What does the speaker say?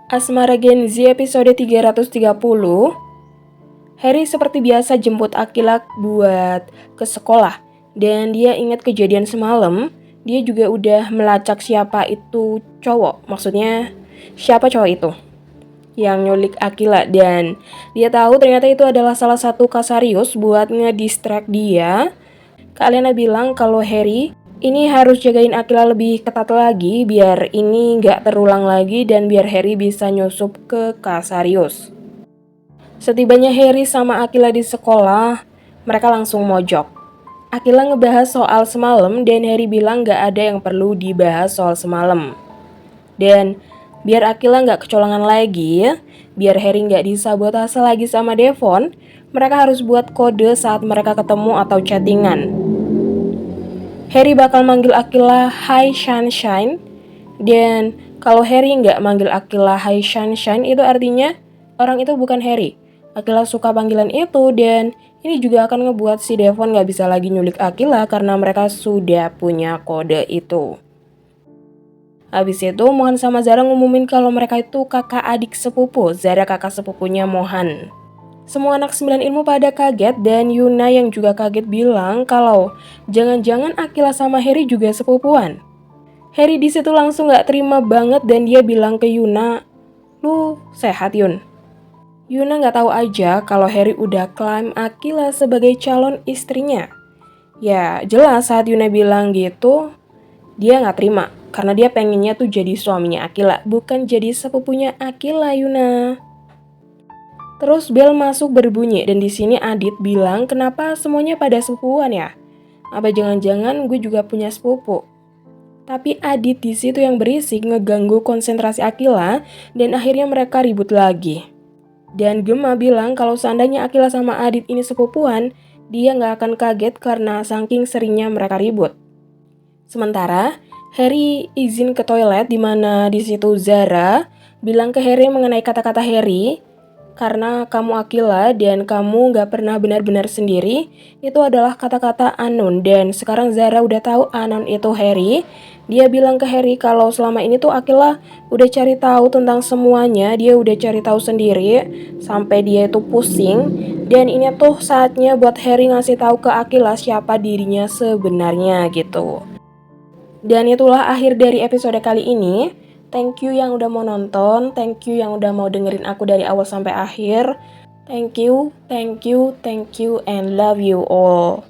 Asmara Gen Z episode 330. Harry seperti biasa jemput Akila buat ke sekolah. Dan dia ingat kejadian semalam. Dia juga udah melacak siapa itu cowok. Maksudnya siapa cowok itu yang nyulik Akila. Dan dia tahu ternyata itu adalah salah satu Kasarius buat ngedistract dia. Kak Lena bilang kalau Harry ini harus jagain Akila lebih ketat lagi biar ini nggak terulang lagi dan biar Harry bisa nyusup ke Kasarius. Setibanya Harry sama Akila di sekolah, mereka langsung mojok. Akila ngebahas soal semalam dan Harry bilang nggak ada yang perlu dibahas soal semalam. Dan biar Akila nggak kecolongan lagi, biar Harry nggak disabotase lagi sama Devon, mereka harus buat kode saat mereka ketemu atau chattingan. Harry bakal manggil Akila Hi Sunshine. Dan kalau Harry nggak manggil Akila Hi Sunshine, itu artinya orang itu bukan Harry. Akila suka panggilan itu dan ini juga akan ngebuat si Devon nggak bisa lagi nyulik Akila karena mereka sudah punya kode itu. Habis itu Mohan sama Zara ngumumin kalau mereka itu kakak adik sepupu. Zara kakak sepupunya Mohan. Semua anak 9 ilmu pada kaget dan Yuna yang juga kaget bilang kalau jangan-jangan Akila sama Harry juga sepupuan. Harry di situ langsung gak terima banget dan dia bilang ke Yuna, "Lu sehat, Yun?" Yuna gak tahu aja kalau Harry udah klaim Akila sebagai calon istrinya. Ya jelas saat Yuna bilang gitu, dia gak terima karena dia pengennya tuh jadi suaminya Akila, bukan jadi sepupunya Akila, Yuna. Terus bel masuk berbunyi dan di sini Adit bilang, "Kenapa semuanya pada sepupuan ya? Apa jangan-jangan gue juga punya sepupu?" Tapi Adit di situ yang berisik ngeganggu konsentrasi Akila dan akhirnya mereka ribut lagi. Dan Gemma bilang kalau seandainya Akila sama Adit ini sepupuan, dia nggak akan kaget karena saking seringnya mereka ribut. Sementara Harry izin ke toilet di mana di situ Zara bilang ke Harry mengenai kata-kata Harry, "Karena kamu Akila dan kamu gak pernah benar-benar sendiri," itu adalah kata-kata unknown. Dan sekarang Zara udah tahu unknown itu Harry. Dia bilang ke Harry kalau selama ini tuh Akila udah cari tahu tentang semuanya. Dia udah cari tahu sendiri sampai dia itu pusing. Dan ini tuh saatnya buat Harry ngasih tahu ke Akila siapa dirinya sebenarnya gitu. Dan itulah akhir dari episode kali ini. Thank you yang udah mau nonton, thank you yang udah mau dengerin aku dari awal sampai akhir. Thank you, and love you all.